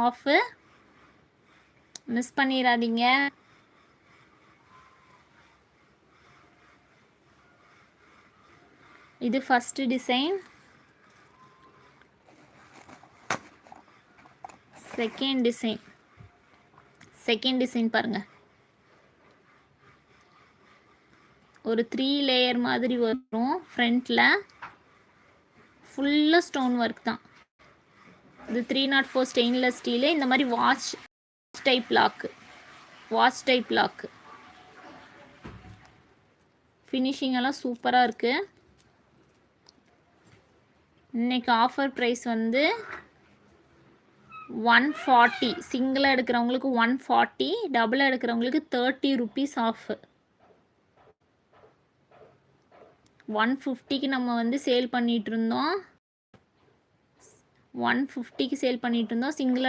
Off, miss பண்ணிடாதீங்க. இது first design. Second design பாருங்க. ஒரு 3 லேயர் மாதிரி வரும். ஃப்ரண்ட்ல ஃபுல்லா ஸ்டோன் ஒர்க் தான். இது 304 ஸ்டெயின்லெஸ் ஸ்டீலு. இந்த மாதிரி வாட்ச் டைப் லாக்கு. ஃபினிஷிங் எல்லாம் சூப்பராக இருக்குது. இன்னைக்கு ஆஃபர் ப்ரைஸ் வந்து 140. சிங்கிளாக எடுக்கிறவங்களுக்கு 140, டபுளாக எடுக்கிறவங்களுக்கு 30 ருபீஸ் ஆஃப். 150க்கு நம்ம வந்து சேல் பண்ணிகிட்டு இருந்தோம். 150க்கு சேல் பண்ணிகிட்டு இருந்தோம். சிங்கிளாக